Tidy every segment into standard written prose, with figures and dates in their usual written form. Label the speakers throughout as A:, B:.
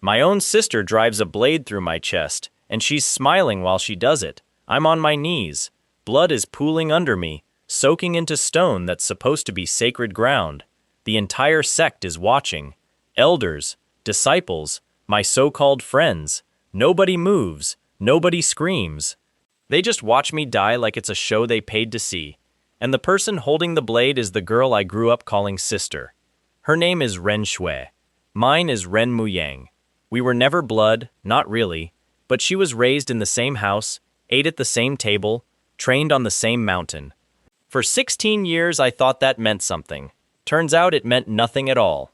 A: My own sister drives a blade through my chest, and she's smiling while she does it. I'm on my knees. Blood is pooling under me, soaking into stone that's supposed to be sacred ground. The entire sect is watching. Elders, disciples, my so-called friends. Nobody moves. Nobody screams. They just watch me die like it's a show they paid to see. And the person holding the blade is the girl I grew up calling sister. Her name is Ren Xue. Mine is Ren Muyang. We were never blood, not really, but she was raised in the same house, ate at the same table, trained on the same mountain. For 16 years I thought that meant something. Turns out it meant nothing at all.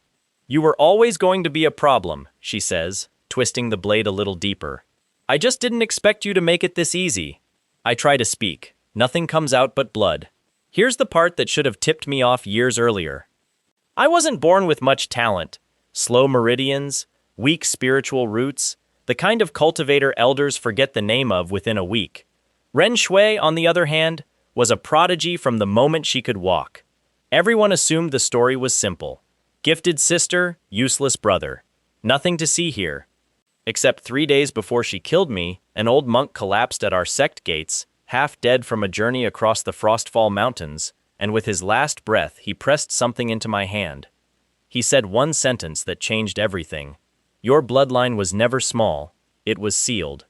A: You were always going to be a problem, she says, twisting the blade a little deeper. I just didn't expect you to make it this easy. I try to speak. Nothing comes out but blood. Here's the part that should have tipped me off years earlier. I wasn't born with much talent. Slow meridians, weak spiritual roots, the kind of cultivator elders forget the name of within a week. Ren Xue, on the other hand, was a prodigy from the moment she could walk. Everyone assumed the story was simple. Gifted sister, useless brother. Nothing to see here. Except 3 days before she killed me, an old monk collapsed at our sect gates, half dead from a journey across the Frostfall Mountains, and with his last breath he pressed something into my hand. He said one sentence that changed everything. Your bloodline was never small, it was sealed.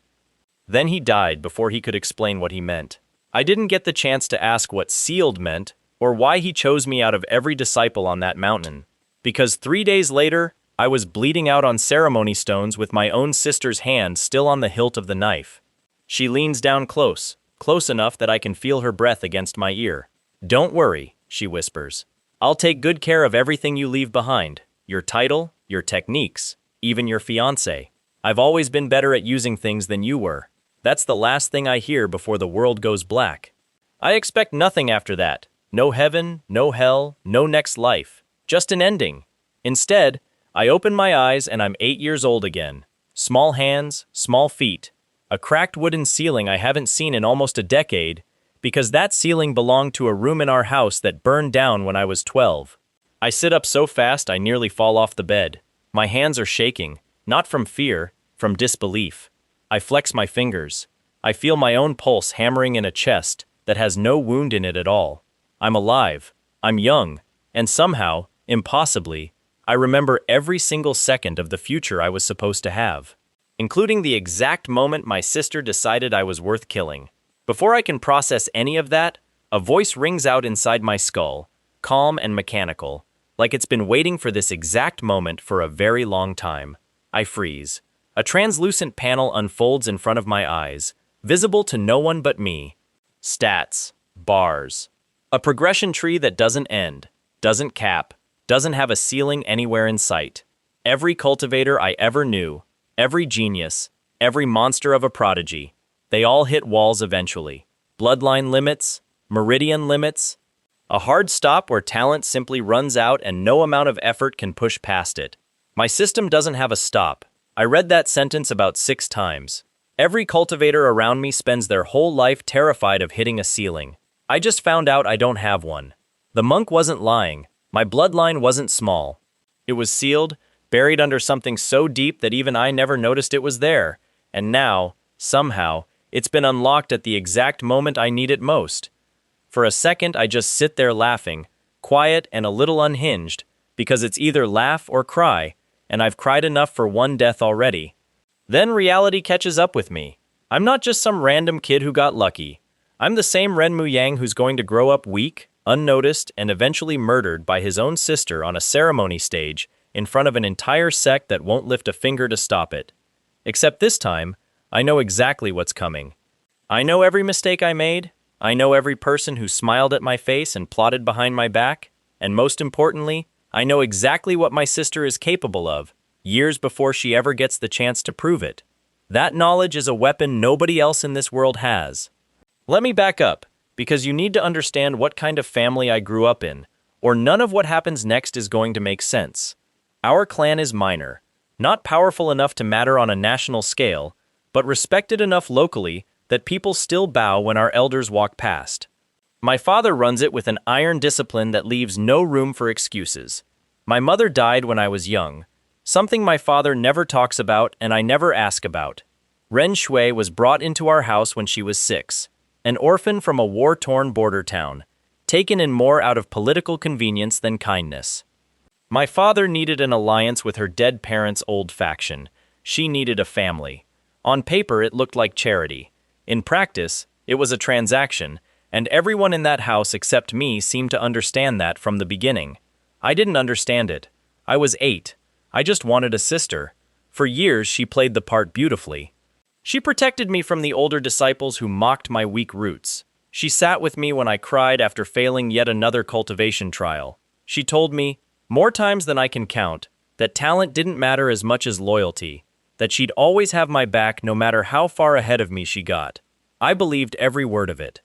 A: Then he died before he could explain what he meant. I didn't get the chance to ask what sealed meant, or why he chose me out of every disciple on that mountain. Because 3 days later, I was bleeding out on ceremony stones with my own sister's hand still on the hilt of the knife. She leans down close enough that I can feel her breath against my ear. Don't worry, she whispers. I'll take good care of everything you leave behind. Your title, your techniques, even your fiancé. I've always been better at using things than you were. That's the last thing I hear before the world goes black. I expect nothing after that. No heaven, no hell, no next life. Just an ending. Instead, I open my eyes and I'm 8 years old again. Small hands, small feet. A cracked wooden ceiling I haven't seen in almost a decade, because that ceiling belonged to a room in our house that burned down when I was 12. I sit up so fast I nearly fall off the bed. My hands are shaking, not from fear, from disbelief. I flex my fingers. I feel my own pulse hammering in a chest that has no wound in it at all. I'm alive. I'm young. And somehow, impossibly, I remember every single second of the future I was supposed to have, including the exact moment my sister decided I was worth killing. Before I can process any of that, a voice rings out inside my skull, calm and mechanical, like it's been waiting for this exact moment for a very long time. I freeze. A translucent panel unfolds in front of my eyes, visible to no one but me. Stats. Bars. A progression tree that doesn't end, doesn't cap, doesn't have a ceiling anywhere in sight. Every cultivator I ever knew, every genius, every monster of a prodigy, they all hit walls eventually. Bloodline limits, meridian limits, a hard stop where talent simply runs out and no amount of effort can push past it. My system doesn't have a stop. I read that sentence about 6 times. Every cultivator around me spends their whole life terrified of hitting a ceiling. I just found out I don't have one. The monk wasn't lying. My bloodline wasn't small. It was sealed, buried under something so deep that even I never noticed it was there. And now, somehow, it's been unlocked at the exact moment I need it most. For a second, I just sit there laughing, quiet and a little unhinged, because it's either laugh or cry, and I've cried enough for one death already. Then reality catches up with me. I'm not just some random kid who got lucky. I'm the same Ren Muyang who's going to grow up weak, unnoticed, and eventually murdered by his own sister on a ceremony stage in front of an entire sect that won't lift a finger to stop it. Except this time, I know exactly what's coming. I know every mistake I made. I know every person who smiled at my face and plotted behind my back. And most importantly, I know exactly what my sister is capable of, years before she ever gets the chance to prove it. That knowledge is a weapon nobody else in this world has. Let me back up, because you need to understand what kind of family I grew up in, or none of what happens next is going to make sense. Our clan is minor, not powerful enough to matter on a national scale, but respected enough locally that people still bow when our elders walk past. My father runs it with an iron discipline that leaves no room for excuses. My mother died when I was young, something my father never talks about and I never ask about. Ren Xue was brought into our house when she was 6, an orphan from a war-torn border town, taken in more out of political convenience than kindness. My father needed an alliance with her dead parents' old faction. She needed a family. On paper, it looked like charity. In practice, it was a transaction, and everyone in that house except me seemed to understand that from the beginning. I didn't understand it. I was 8. I just wanted a sister. For years, she played the part beautifully. She protected me from the older disciples who mocked my weak roots. She sat with me when I cried after failing yet another cultivation trial. She told me, more times than I can count, that talent didn't matter as much as loyalty, that she'd always have my back no matter how far ahead of me she got. I believed every word of it.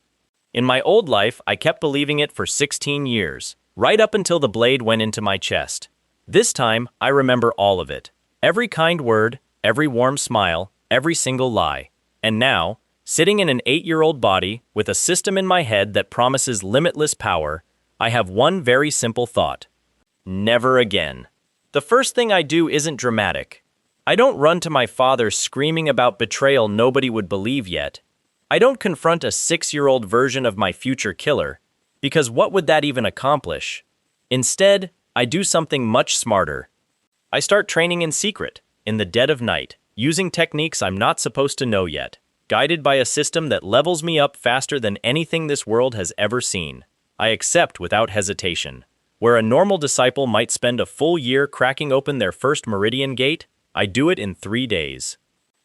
A: In my old life, I kept believing it for 16 years, right up until the blade went into my chest. This time, I remember all of it. Every kind word, every warm smile, every single lie. And now, sitting in an 8-year-old body, with a system in my head that promises limitless power, I have one very simple thought. Never again. The first thing I do isn't dramatic. I don't run to my father screaming about betrayal nobody would believe yet. I don't confront a 6-year-old version of my future killer, because what would that even accomplish? Instead, I do something much smarter. I start training in secret, in the dead of night, using techniques I'm not supposed to know yet, guided by a system that levels me up faster than anything this world has ever seen. I accept without hesitation. Where a normal disciple might spend a full year cracking open their first meridian gate, I do it in 3 days.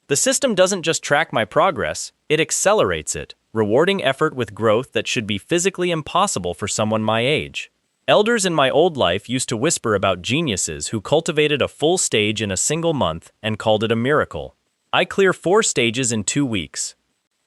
A: The system doesn't just track my progress, it accelerates it, rewarding effort with growth that should be physically impossible for someone my age. Elders in my old life used to whisper about geniuses who cultivated a full stage in a single month and called it a miracle. I clear 4 stages in 2 weeks.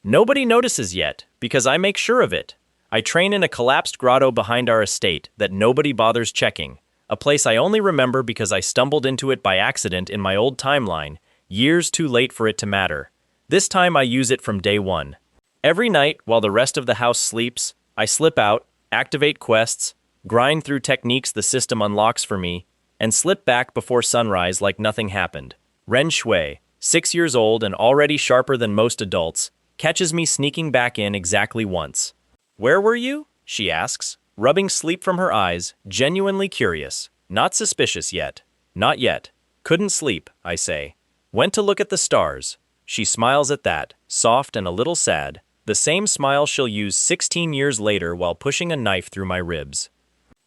A: Nobody notices yet, because I make sure of it. I train in a collapsed grotto behind our estate that nobody bothers checking, a place I only remember because I stumbled into it by accident in my old timeline, years too late for it to matter. This time I use it from day 1. Every night, while the rest of the house sleeps, I slip out, activate quests, grind through techniques the system unlocks for me, and slip back before sunrise like nothing happened. Ren Xue, 6 years old and already sharper than most adults, catches me sneaking back in exactly once. "Where were you?" she asks, rubbing sleep from her eyes, genuinely curious. Not suspicious yet. Not yet. Couldn't sleep, I say. Went to look at the stars. She smiles at that, soft and a little sad, the same smile she'll use 16 years later while pushing a knife through my ribs.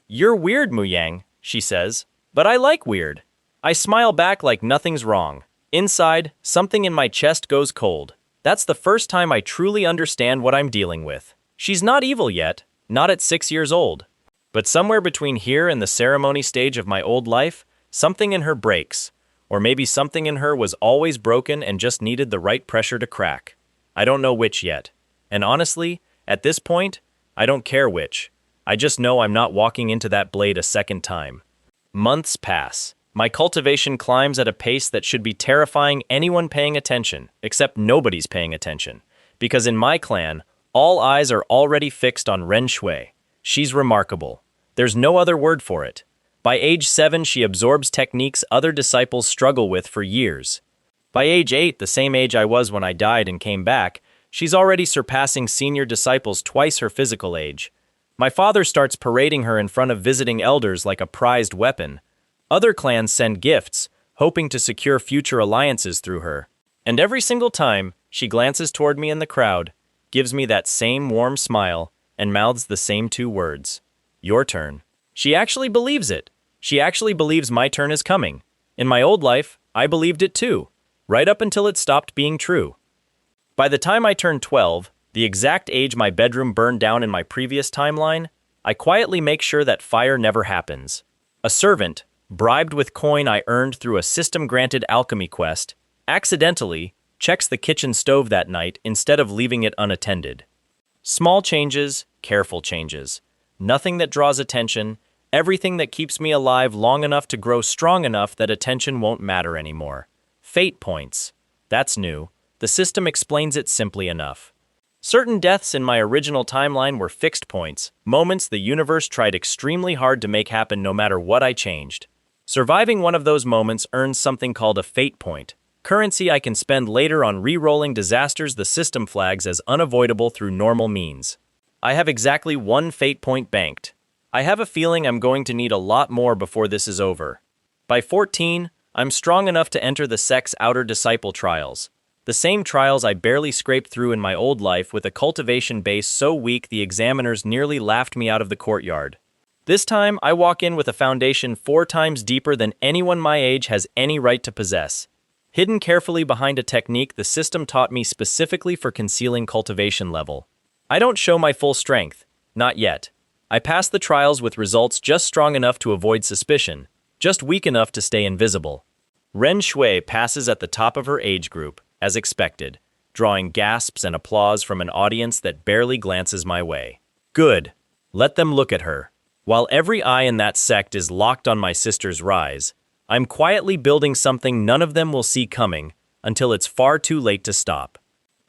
A: "You're weird, Muyang," she says, "but I like weird." I smile back like nothing's wrong. Inside, something in my chest goes cold. That's the first time I truly understand what I'm dealing with. She's not evil yet, not at 6 years old. But somewhere between here and the ceremony stage of my old life, something in her breaks. Or maybe something in her was always broken and just needed the right pressure to crack. I don't know which yet. And honestly, at this point, I don't care which. I just know I'm not walking into that blade a second time. Months pass. My cultivation climbs at a pace that should be terrifying anyone paying attention, except nobody's paying attention. Because in my clan, all eyes are already fixed on Ren Xue. She's remarkable. There's no other word for it. By age 7, she absorbs techniques other disciples struggle with for years. By age 8, the same age I was when I died and came back, she's already surpassing senior disciples twice her physical age. My father starts parading her in front of visiting elders like a prized weapon. Other clans send gifts, hoping to secure future alliances through her. And every single time, she glances toward me in the crowd, gives me that same warm smile, and mouths the same 2 words. Your turn. She actually believes it. She actually believes my turn is coming. In my old life, I believed it too, right up until it stopped being true. By the time I turned 12, the exact age my bedroom burned down in my previous timeline, I quietly make sure that fire never happens. A servant, bribed with coin I earned through a system-granted alchemy quest, accidentally checks the kitchen stove that night instead of leaving it unattended. Small changes, careful changes. Nothing that draws attention, everything that keeps me alive long enough to grow strong enough that attention won't matter anymore. Fate points. That's new. The system explains it simply enough. Certain deaths in my original timeline were fixed points, moments the universe tried extremely hard to make happen no matter what I changed. Surviving one of those moments earns something called a fate point, currency I can spend later on re-rolling disasters the system flags as unavoidable through normal means. I have exactly one fate point banked. I have a feeling I'm going to need a lot more before this is over. By 14, I'm strong enough to enter the sect's outer disciple trials. The same trials I barely scraped through in my old life with a cultivation base so weak the examiners nearly laughed me out of the courtyard. This time, I walk in with a foundation 4 times deeper than anyone my age has any right to possess. Hidden carefully behind a technique the system taught me specifically for concealing cultivation level. I don't show my full strength, not yet. I pass the trials with results just strong enough to avoid suspicion, just weak enough to stay invisible. Ren Xue passes at the top of her age group, as expected, drawing gasps and applause from an audience that barely glances my way. Good. Let them look at her. While every eye in that sect is locked on my sister's rise, I'm quietly building something none of them will see coming until it's far too late to stop.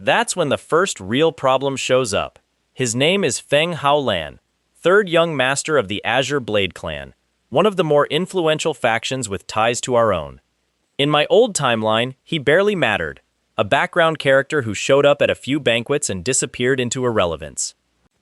A: That's when the first real problem shows up. His name is Feng Haolan, 3rd young master of the Azure Blade Clan, one of the more influential factions with ties to our own. In my old timeline, he barely mattered, a background character who showed up at a few banquets and disappeared into irrelevance.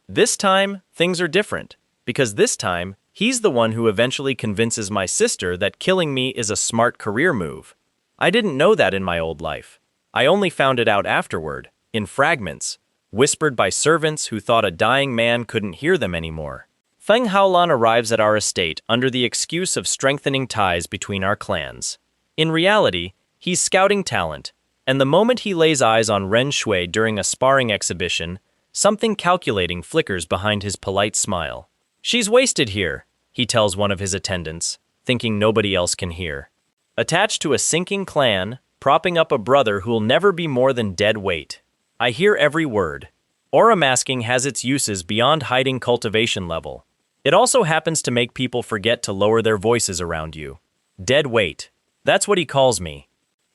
A: This time, things are different, because this time, he's the one who eventually convinces my sister that killing me is a smart career move. I didn't know that in my old life. I only found it out afterward, in fragments, whispered by servants who thought a dying man couldn't hear them anymore. Feng Haolan arrives at our estate under the excuse of strengthening ties between our clans. In reality, he's scouting talent, and the moment he lays eyes on Ren Xue during a sparring exhibition, something calculating flickers behind his polite smile. "She's wasted here," he tells one of his attendants, thinking nobody else can hear. Attached to a sinking clan, propping up a brother who'll never be more than dead weight. I hear every word. Aura masking has its uses beyond hiding cultivation level. It also happens to make people forget to lower their voices around you. Dead weight. That's what he calls me.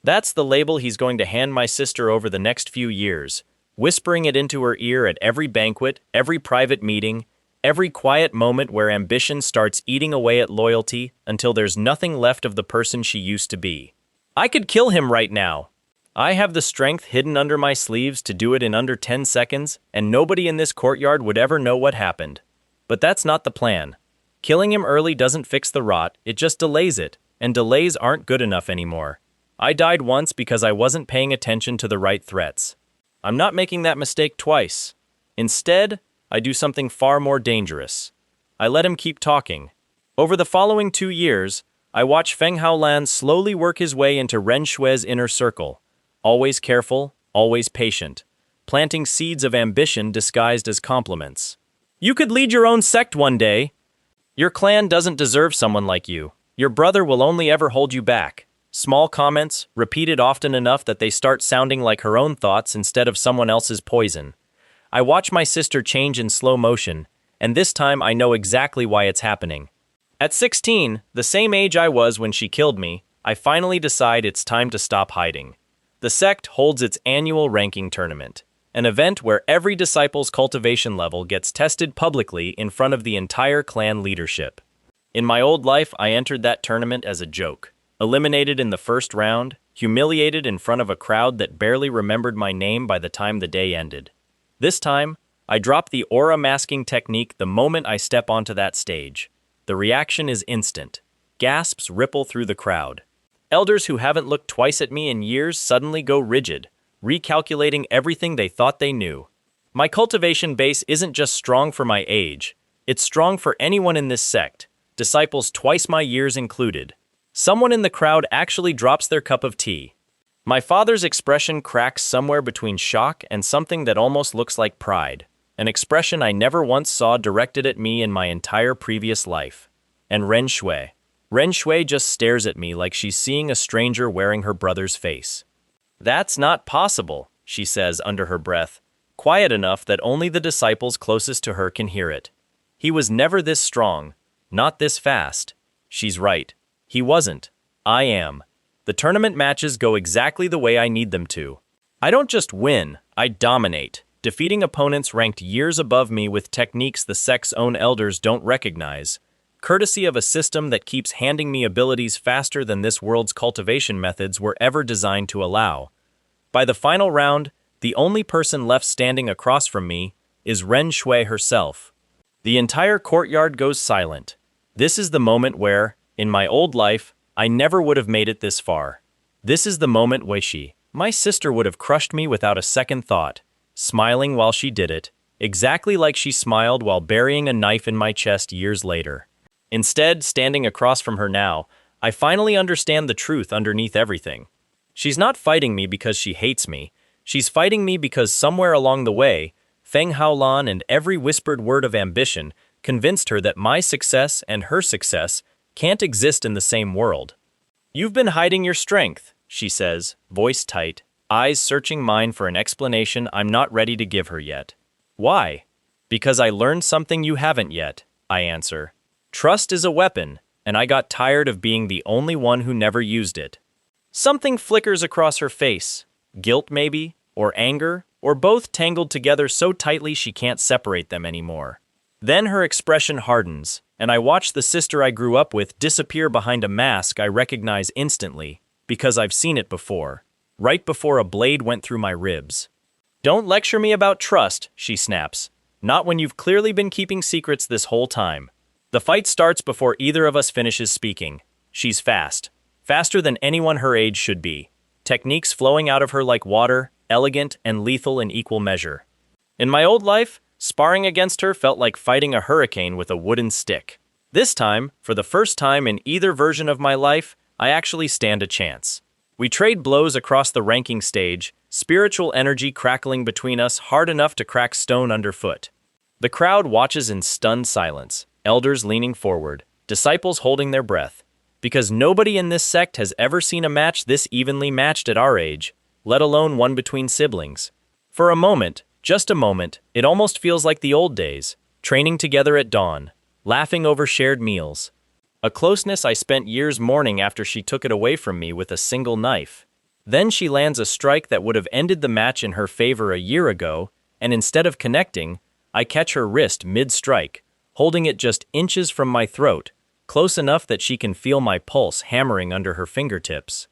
A: That's the label he's going to hand my sister over the next few years, whispering it into her ear at every banquet, every private meeting, every quiet moment where ambition starts eating away at loyalty until there's nothing left of the person she used to be. I could kill him right now. I have the strength hidden under my sleeves to do it in under 10 seconds, and nobody in this courtyard would ever know what happened. But that's not the plan. Killing him early doesn't fix the rot, it just delays it, and delays aren't good enough anymore. I died once because I wasn't paying attention to the right threats. I'm not making that mistake twice. Instead, I do something far more dangerous. I let him keep talking. Over the following 2 years, I watch Feng Haolan slowly work his way into Ren Xue's inner circle. Always careful, always patient, planting seeds of ambition disguised as compliments. "You could lead your own sect one day. Your clan doesn't deserve someone like you. Your brother will only ever hold you back." Small comments, repeated often enough that they start sounding like her own thoughts instead of someone else's poison. I watch my sister change in slow motion, and this time I know exactly why it's happening. At 16, the same age I was when she killed me, I finally decide it's time to stop hiding. The sect holds its annual ranking tournament, an event where every disciple's cultivation level gets tested publicly in front of the entire clan leadership. In my old life, I entered that tournament as a joke. Eliminated in the first round, humiliated in front of a crowd that barely remembered my name by the time the day ended. This time, I drop the aura masking technique the moment I step onto that stage. The reaction is instant. Gasps ripple through the crowd. Elders who haven't looked twice at me in years suddenly go rigid, recalculating everything they thought they knew. My cultivation base isn't just strong for my age, it's strong for anyone in this sect, disciples twice my years included. Someone in the crowd actually drops their cup of tea. My father's expression cracks somewhere between shock and something that almost looks like pride, an expression I never once saw directed at me in my entire previous life. And Ren Xue just stares at me like she's seeing a stranger wearing her brother's face. "That's not possible," she says under her breath, quiet enough that only the disciples closest to her can hear it. "He was never this strong, not this fast." She's right. He wasn't. I am. The tournament matches go exactly the way I need them to. I don't just win, I dominate, defeating opponents ranked years above me with techniques the sect's own elders don't recognize. courtesy of a system that keeps handing me abilities faster than this world's cultivation methods were ever designed to allow. By the final round, the only person left standing across from me is Ren Xue herself. The entire courtyard goes silent. This is the moment where, in my old life, I never would have made it this far. This is the moment where my sister would have crushed me without a second thought, smiling while she did it, exactly like she smiled while burying a knife in my chest years later. Instead, standing across from her now, I finally understand the truth underneath everything. She's not fighting me because she hates me. She's fighting me because somewhere along the way, Feng Haolan and every whispered word of ambition convinced her that my success and her success can't exist in the same world. "You've been hiding your strength," she says, voice tight, eyes searching mine for an explanation I'm not ready to give her yet. "Why?" "Because I learned something you haven't yet," I answer. "Trust is a weapon, and I got tired of being the only one who never used it." Something flickers across her face. Guilt maybe, or anger, or both tangled together so tightly she can't separate them anymore. Then her expression hardens, and I watch the sister I grew up with disappear behind a mask I recognize instantly, because I've seen it before, right before a blade went through my ribs. "Don't lecture me about trust," she snaps. "Not when you've clearly been keeping secrets this whole time." The fight starts before either of us finishes speaking. She's fast. Faster than anyone her age should be. Techniques flowing out of her like water, elegant and lethal in equal measure. In my old life, sparring against her felt like fighting a hurricane with a wooden stick. This time, for the first time in either version of my life, I actually stand a chance. We trade blows across the ranking stage, spiritual energy crackling between us hard enough to crack stone underfoot. The crowd watches in stunned silence, elders leaning forward, disciples holding their breath, because nobody in this sect has ever seen a match this evenly matched at our age, let alone one between siblings. For a moment, just a moment, it almost feels like the old days, training together at dawn, laughing over shared meals. A closeness I spent years mourning after she took it away from me with a single knife. Then she lands a strike that would have ended the match in her favor a year ago, and instead of connecting, I catch her wrist mid-strike, holding it just inches from my throat, close enough that she can feel my pulse hammering under her fingertips.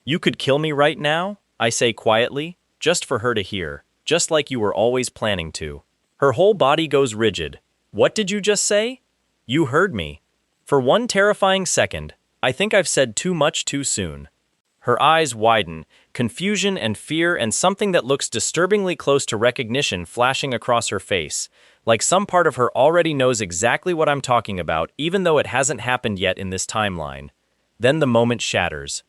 A: "You could kill me right now?" I say quietly, just for her to hear, just like you were always planning to. Her whole body goes rigid. "What did you just say?" "You heard me." For one terrifying second, I think I've said too much too soon. Her eyes widen, confusion and fear and something that looks disturbingly close to recognition flashing across her face, like some part of her already knows exactly what I'm talking about, even though it hasn't happened yet in this timeline. Then the moment shatters.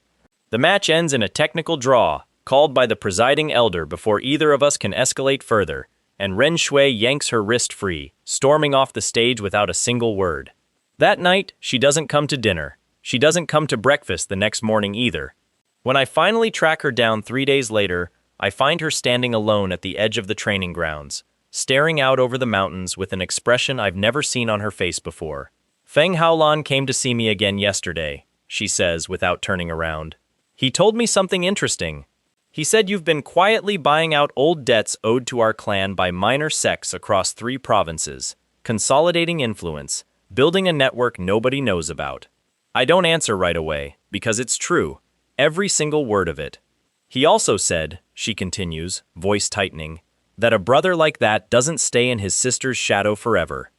A: The match ends in a technical draw, called by the presiding elder before either of us can escalate further, and Ren Xue yanks her wrist free, storming off the stage without a single word. That night, she doesn't come to dinner. She doesn't come to breakfast the next morning either. When I finally track her down 3 days later, I find her standing alone at the edge of the training grounds, staring out over the mountains with an expression I've never seen on her face before. "Feng Haolan came to see me again yesterday," she says without turning around. "He told me something interesting. He said you've been quietly buying out old debts owed to our clan by minor sects across 3 provinces, consolidating influence, building a network nobody knows about." I don't answer right away, because it's true. Every single word of it. He also said, she continues, voice tightening, that a brother like that doesn't stay in his sister's shadow forever.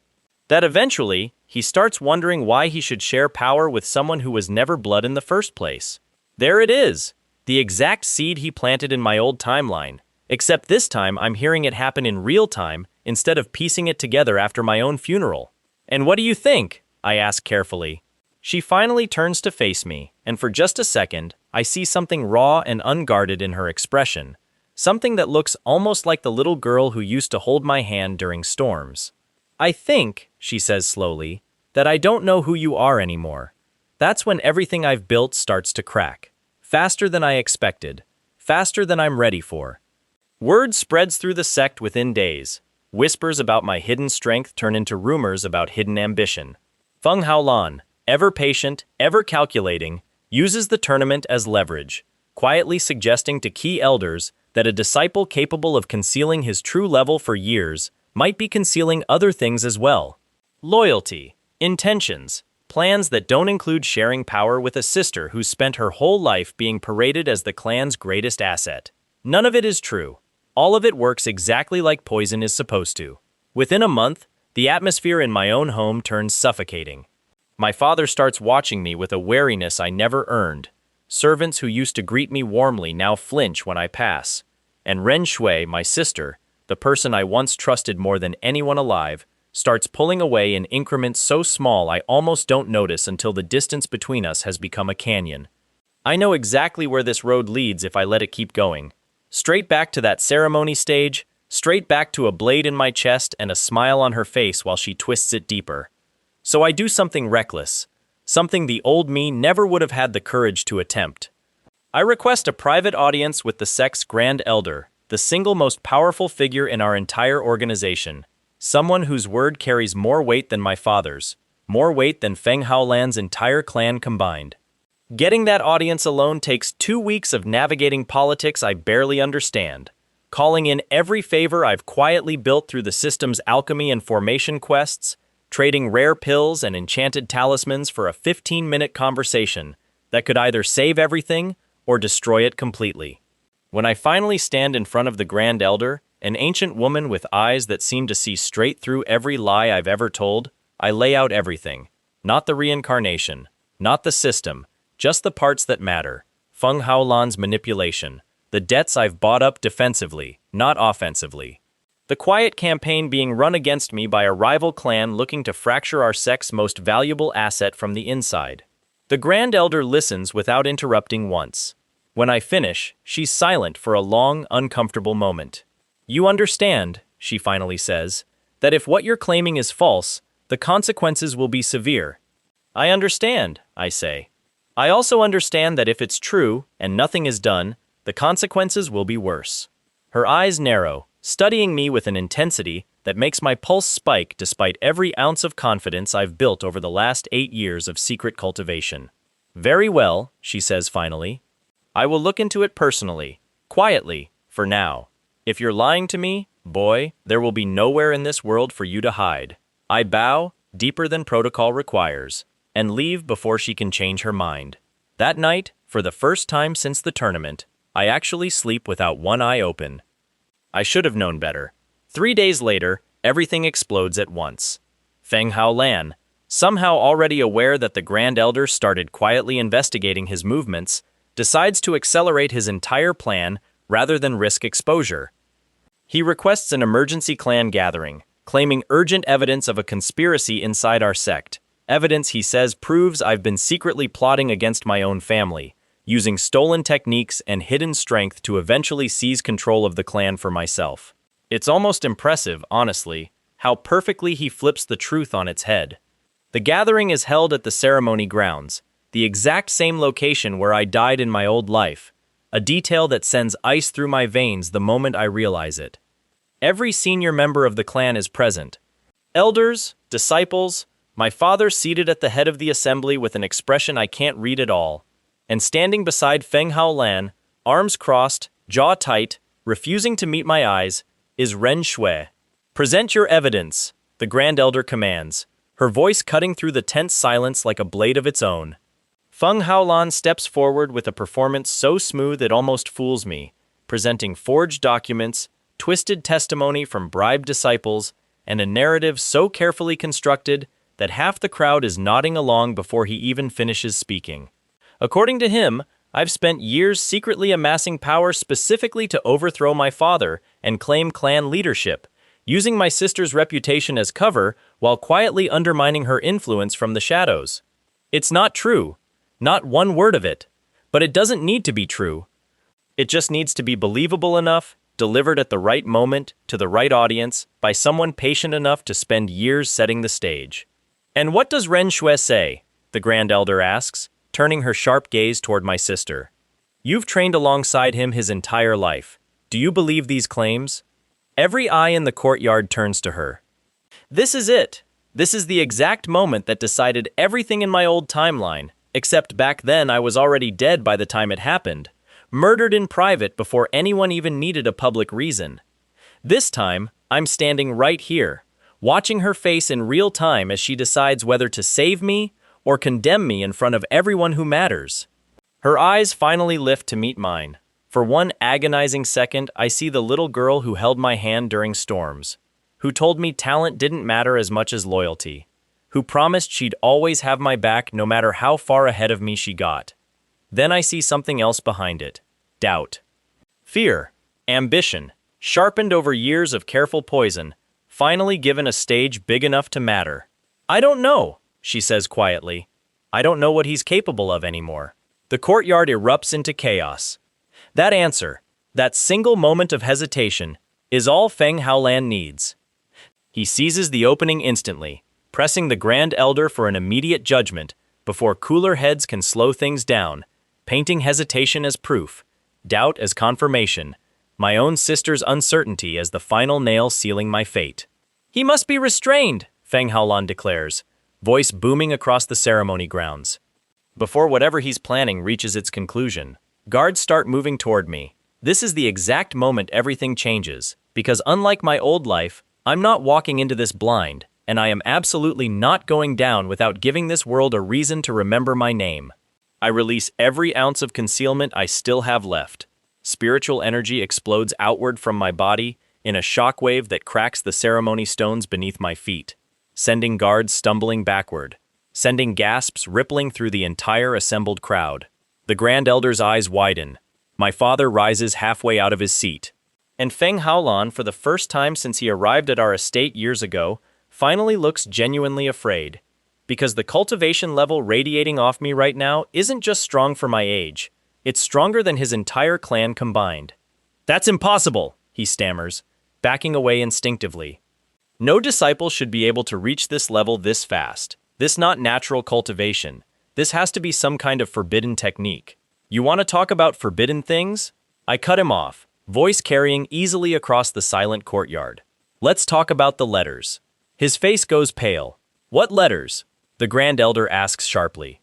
A: That eventually, he starts wondering why he should share power with someone who was never blood in the first place. There it is, the exact seed he planted in my old timeline, except this time I'm hearing it happen in real time instead of piecing it together after my own funeral. "And what do you think?" I ask carefully. She finally turns to face me, and for just a second, I see something raw and unguarded in her expression, something that looks almost like the little girl who used to hold my hand during storms. "I think," she says slowly, "that I don't know who you are anymore. That's when everything I've built starts to crack. Faster than I expected. Faster than I'm ready for." Word spreads through the sect within days. Whispers about my hidden strength turn into rumors about hidden ambition. Feng Haolan, ever patient, ever calculating, uses the tournament as leverage, quietly suggesting to key elders that a disciple capable of concealing his true level for years might be concealing other things as well. Loyalty, intentions, Plans that don't include sharing power with a sister who's spent her whole life being paraded as the clan's greatest asset. None of it is true. All of it works exactly like poison is supposed to. Within a month, the atmosphere in my own home turns suffocating. My father starts watching me with a wariness I never earned. Servants who used to greet me warmly now flinch when I pass. And Ren Xue, my sister, the person I once trusted more than anyone alive, starts pulling away in increments so small I almost don't notice until the distance between us has become a canyon. I know exactly where this road leads if I let it keep going. Straight back to that ceremony stage, straight back to a blade in my chest and a smile on her face while she twists it deeper. So I do something reckless, something the old me never would have had the courage to attempt. I request a private audience with the sect's Grand Elder, the single most powerful figure in our entire organization. Someone whose word carries more weight than my father's, more weight than Feng Haolan's entire clan combined. Getting that audience alone takes 2 weeks of navigating politics I barely understand, calling in every favor I've quietly built through the system's alchemy and formation quests, trading rare pills and enchanted talismans for a 15-minute conversation that could either save everything or destroy it completely. When I finally stand in front of the Grand Elder, an ancient woman with eyes that seem to see straight through every lie I've ever told, I lay out everything. Not the reincarnation, not the system, just the parts that matter. Feng Haolan's manipulation, the debts I've bought up defensively, not offensively. The quiet campaign being run against me by a rival clan looking to fracture our sect's most valuable asset from the inside. The Grand Elder listens without interrupting once. When I finish, she's silent for a long, uncomfortable moment. You understand, she finally says, that if what you're claiming is false, the consequences will be severe. I understand, I say. I also understand that if it's true, and nothing is done, the consequences will be worse. Her eyes narrow, studying me with an intensity that makes my pulse spike despite every ounce of confidence I've built over the last 8 years of secret cultivation. Very well, she says finally. I will look into it personally, quietly, for now. If you're lying to me, boy, there will be nowhere in this world for you to hide. I bow, deeper than protocol requires, and leave before she can change her mind. That night, for the first time since the tournament, I actually sleep without one eye open. I should have known better. 3 days later, everything explodes at once. Feng Haolan, somehow already aware that the Grand Elder started quietly investigating his movements, decides to accelerate his entire plan rather than risk exposure. He requests an emergency clan gathering, claiming urgent evidence of a conspiracy inside our sect. Evidence, he says, proves I've been secretly plotting against my own family, using stolen techniques and hidden strength to eventually seize control of the clan for myself. It's almost impressive, honestly, how perfectly he flips the truth on its head. The gathering is held at the ceremony grounds, the exact same location where I died in my old life, a detail that sends ice through my veins the moment I realize it. Every senior member of the clan is present. Elders, disciples, my father seated at the head of the assembly with an expression I can't read at all, and standing beside Feng Haolan, arms crossed, jaw tight, refusing to meet my eyes, is Ren Xue. Present your evidence, the Grand Elder commands, her voice cutting through the tense silence like a blade of its own. Feng Haolan steps forward with a performance so smooth it almost fools me, presenting forged documents, twisted testimony from bribed disciples, and a narrative so carefully constructed that half the crowd is nodding along before he even finishes speaking. According to him, I've spent years secretly amassing power specifically to overthrow my father and claim clan leadership, using my sister's reputation as cover while quietly undermining her influence from the shadows. It's not true. Not one word of it. But it doesn't need to be true. It just needs to be believable enough, delivered at the right moment, to the right audience, by someone patient enough to spend years setting the stage. And what does Ren Xue say? The Grand Elder asks, turning her sharp gaze toward my sister. You've trained alongside him his entire life. Do you believe these claims? Every eye in the courtyard turns to her. This is it. This is the exact moment that decided everything in my old timeline, except back then I was already dead by the time it happened, murdered in private before anyone even needed a public reason. This time, I'm standing right here, watching her face in real time as she decides whether to save me or condemn me in front of everyone who matters. Her eyes finally lift to meet mine. For one agonizing second, I see the little girl who held my hand during storms, who told me talent didn't matter as much as loyalty, who promised she'd always have my back no matter how far ahead of me she got. Then I see something else behind it: doubt. Fear, ambition, sharpened over years of careful poison, finally given a stage big enough to matter. "I don't know," she says quietly. "I don't know what he's capable of anymore." The courtyard erupts into chaos. That answer, that single moment of hesitation, is all Feng Haolan needs. He seizes the opening instantly, pressing the Grand Elder for an immediate judgment before cooler heads can slow things down, painting hesitation as proof, doubt as confirmation, my own sister's uncertainty as the final nail sealing my fate. "He must be restrained," Feng Haolan declares, voice booming across the ceremony grounds. Before whatever he's planning reaches its conclusion, guards start moving toward me. This is the exact moment everything changes, because unlike my old life, I'm not walking into this blind, and I am absolutely not going down without giving this world a reason to remember my name. I release every ounce of concealment I still have left. Spiritual energy explodes outward from my body in a shockwave that cracks the ceremony stones beneath my feet, sending guards stumbling backward, sending gasps rippling through the entire assembled crowd. The Grand Elder's eyes widen. My father rises halfway out of his seat. And Feng Haolan, for the first time since he arrived at our estate years ago, finally looks genuinely afraid. Because the cultivation level radiating off me right now isn't just strong for my age, it's stronger than his entire clan combined. "That's impossible," he stammers, backing away instinctively. "No disciple should be able to reach this level this fast. This not natural cultivation. This has to be some kind of forbidden technique. You want to talk about forbidden things?" I cut him off, voice carrying easily across the silent courtyard. "Let's talk about the letters." His face goes pale. "What letters?" the Grand Elder asks sharply.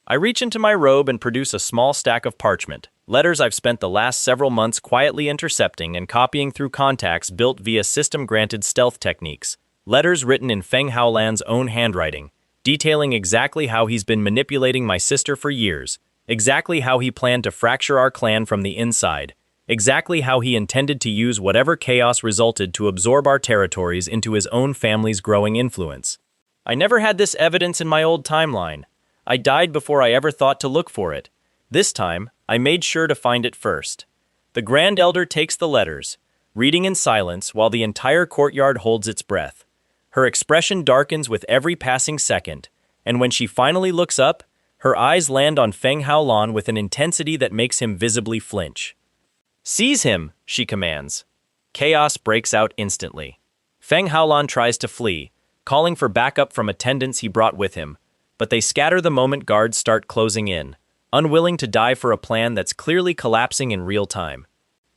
A: I reach into my robe and produce a small stack of parchment, letters I've spent the last several months quietly intercepting and copying through contacts built via system-granted stealth techniques. Letters written in Feng Haolan's own handwriting, detailing exactly how he's been manipulating my sister for years, exactly how he planned to fracture our clan from the inside, exactly how he intended to use whatever chaos resulted to absorb our territories into his own family's growing influence. I never had this evidence in my old timeline. I died before I ever thought to look for it. This time, I made sure to find it first. The Grand Elder takes the letters, reading in silence while the entire courtyard holds its breath. Her expression darkens with every passing second, and when she finally looks up, her eyes land on Feng Haolan with an intensity that makes him visibly flinch. "Seize him," she commands. Chaos breaks out instantly. Feng Haolan tries to flee, calling for backup from attendants he brought with him, but they scatter the moment guards start closing in, unwilling to die for a plan that's clearly collapsing in real time.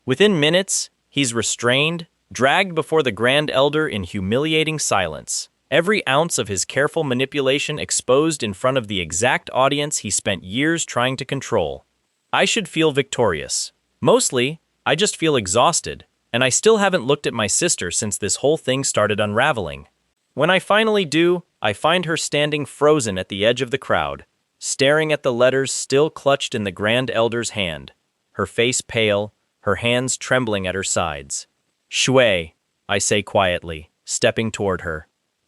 A: Within minutes, he's restrained, dragged before the Grand Elder in humiliating silence, every ounce of his careful manipulation exposed in front of the exact audience he spent years trying to control. I should feel victorious. Mostly, I just feel exhausted, and I still haven't looked at my sister since this whole thing started unraveling. When I finally do, I find her standing frozen at the edge of the crowd, staring at the letters still clutched in the Grand Elder's hand, her face pale, her hands trembling at her sides. "Xue," I say quietly, stepping toward her.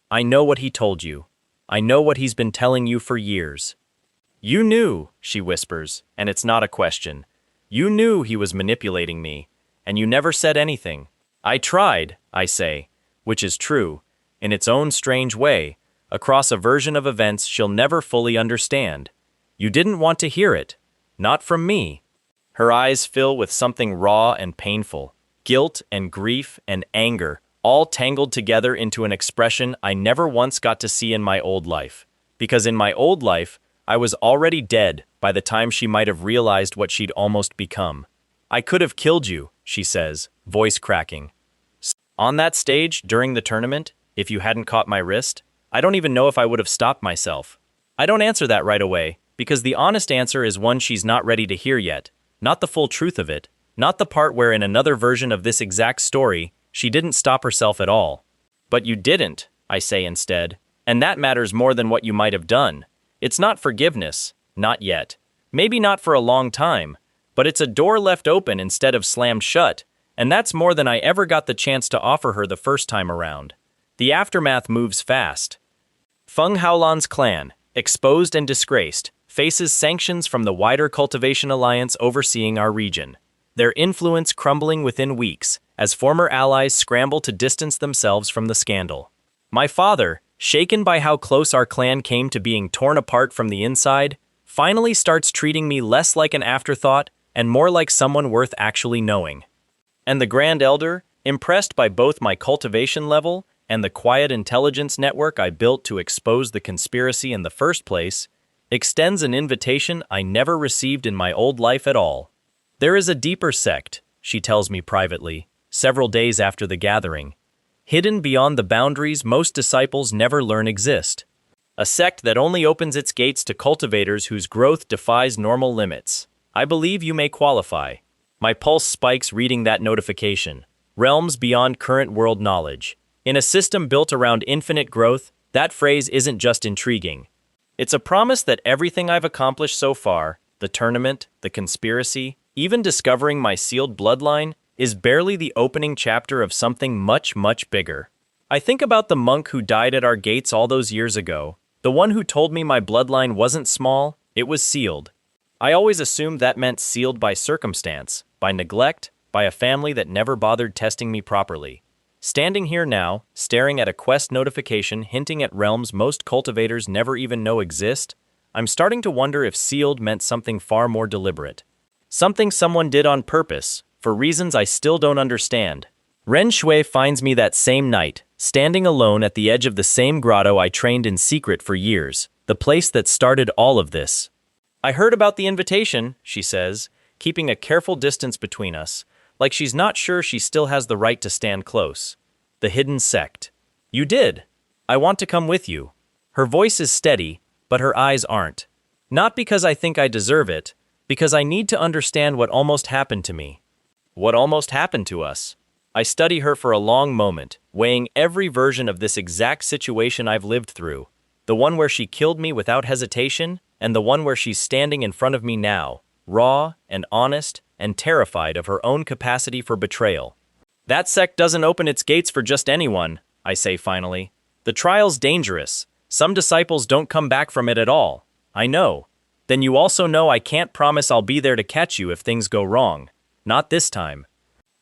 A: "I know what he told you. I know what he's been telling you for years." "You knew," she whispers, and it's not a question. "You knew he was manipulating me, and you never said anything." "I tried," I say, which is true, in its own strange way, across a version of events she'll never fully understand. "You didn't want to hear it. Not from me." Her eyes fill with something raw and painful, guilt and grief and anger, all tangled together into an expression I never once got to see in my old life. Because in my old life, I was already dead by the time she might have realized what she'd almost become. "I could have killed you," she says, voice cracking. "On that stage, during the tournament, if you hadn't caught my wrist, I don't even know if I would have stopped myself." I don't answer that right away, because the honest answer is one she's not ready to hear yet, not the full truth of it, not the part where in another version of this exact story, she didn't stop herself at all. "But you didn't," I say instead, "and that matters more than what you might have done. It's not forgiveness, not yet. Maybe not for a long time, but it's a door left open instead of slammed shut, and that's more than I ever got the chance to offer her the first time around. The aftermath moves fast. Feng Haolan's clan, exposed and disgraced, faces sanctions from the wider Cultivation Alliance overseeing our region. Their influence crumbling within weeks, as former allies scramble to distance themselves from the scandal. My father, shaken by how close our clan came to being torn apart from the inside, finally starts treating me less like an afterthought and more like someone worth actually knowing. And the Grand Elder, impressed by both my cultivation level and the quiet intelligence network I built to expose the conspiracy in the first place, extends an invitation I never received in my old life at all. There is a deeper sect, she tells me privately, several days after the gathering, hidden beyond the boundaries most disciples never learn exist. A sect that only opens its gates to cultivators whose growth defies normal limits. I believe you may qualify. My pulse spikes reading that notification. Realms beyond current world knowledge. In a system built around infinite growth, that phrase isn't just intriguing. It's a promise that everything I've accomplished so far, the tournament, the conspiracy, even discovering my sealed bloodline, is barely the opening chapter of something much, much bigger. I think about the monk who died at our gates all those years ago, the one who told me my bloodline wasn't small, it was sealed. I always assumed that meant sealed by circumstance, by neglect, by a family that never bothered testing me properly. Standing here now, staring at a quest notification hinting at realms most cultivators never even know exist, I'm starting to wonder if sealed meant something far more deliberate. Something someone did on purpose, for reasons I still don't understand. Ren Xue finds me that same night, standing alone at the edge of the same grotto I trained in secret for years, the place that started all of this. I heard about the invitation, she says, keeping a careful distance between us, like she's not sure she still has the right to stand close. The hidden sect. You did. I want to come with you. Her voice is steady, but her eyes aren't. Not because I think I deserve it, because I need to understand what almost happened to me. What almost happened to us? I study her for a long moment, weighing every version of this exact situation I've lived through. The one where she killed me without hesitation, and the one where she's standing in front of me now, raw and honest and terrified of her own capacity for betrayal. That sect doesn't open its gates for just anyone, I say finally. The trial's dangerous. Some disciples don't come back from it at all. I know. Then you also know I can't promise I'll be there to catch you if things go wrong. Not this time.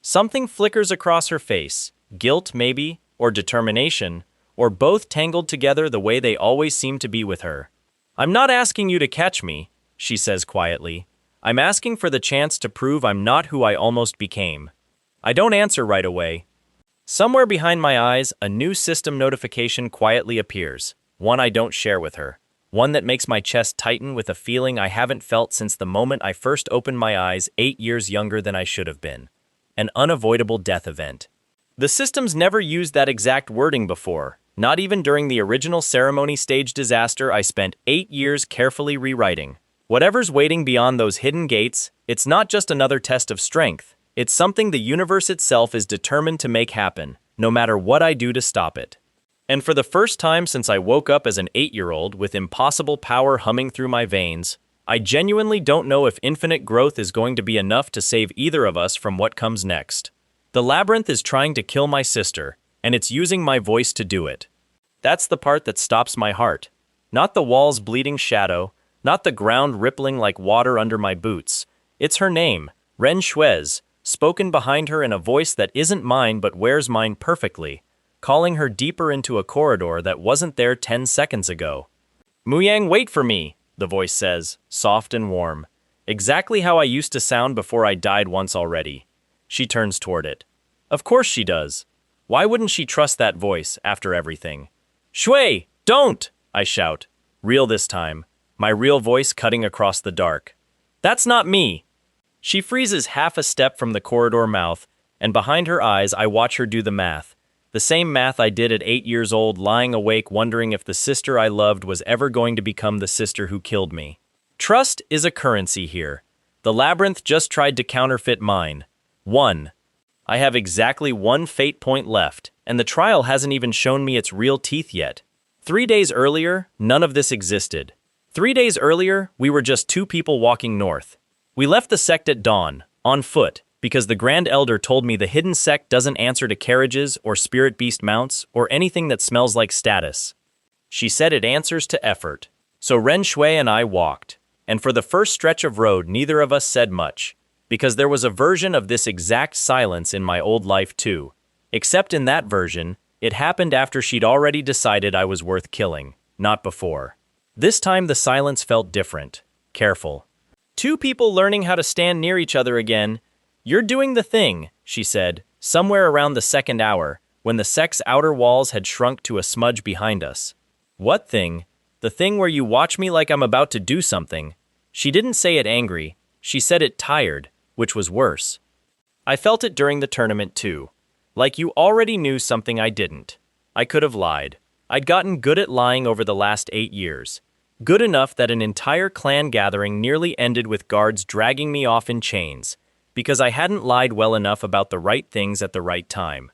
A: Something flickers across her face, guilt maybe, or determination, or both tangled together the way they always seem to be with her. I'm not asking you to catch me, she says quietly. I'm asking for the chance to prove I'm not who I almost became. I don't answer right away. Somewhere behind my eyes, a new system notification quietly appears, one I don't share with her. One that makes my chest tighten with a feeling I haven't felt since the moment I first opened my eyes 8 years younger than I should have been. An unavoidable death event. The system's never used that exact wording before, not even during the original ceremony stage disaster I spent 8 years carefully rewriting. Whatever's waiting beyond those hidden gates, it's not just another test of strength. It's something the universe itself is determined to make happen, no matter what I do to stop it. And for the first time since I woke up as an 8-year-old with impossible power humming through my veins, I genuinely don't know if infinite growth is going to be enough to save either of us from what comes next. The labyrinth is trying to kill my sister, and it's using my voice to do it. That's the part that stops my heart. Not the wall's bleeding shadow, not the ground rippling like water under my boots. It's her name, Ren Xue, spoken behind her in a voice that isn't mine but wears mine perfectly, calling her deeper into a corridor that wasn't there 10 seconds ago. Muyang, wait for me, the voice says, soft and warm. Exactly how I used to sound before I died once already. She turns toward it. Of course she does. Why wouldn't she trust that voice after everything? Xue, don't! I shout. Real this time, my real voice cutting across the dark. That's not me! She freezes half a step from the corridor mouth, and behind her eyes I watch her do the math. The same math I did at 8 years old, lying awake wondering if the sister I loved was ever going to become the sister who killed me. Trust is a currency here. The labyrinth just tried to counterfeit mine. 1. I have exactly 1 fate point left, and the trial hasn't even shown me its real teeth yet. 3 days earlier, none of this existed. 3 days earlier, we were just two people walking north. We left the sect at dawn, on foot, because the Grand Elder told me the hidden sect doesn't answer to carriages or spirit beast mounts or anything that smells like status. She said it answers to effort. So Ren Xue and I walked, and for the first stretch of road neither of us said much, because there was a version of this exact silence in my old life too. Except in that version, it happened after she'd already decided I was worth killing, not before. This time the silence felt different, careful. Two people learning how to stand near each other again. You're doing the thing, she said, somewhere around the second hour, when the sect's outer walls had shrunk to a smudge behind us. What thing? The thing where you watch me like I'm about to do something. She didn't say it angry, she said it tired, which was worse. I felt it during the tournament too. Like you already knew something I didn't. I could have lied. I'd gotten good at lying over the last 8 years. Good enough that an entire clan gathering nearly ended with guards dragging me off in chains, because I hadn't lied well enough about the right things at the right time.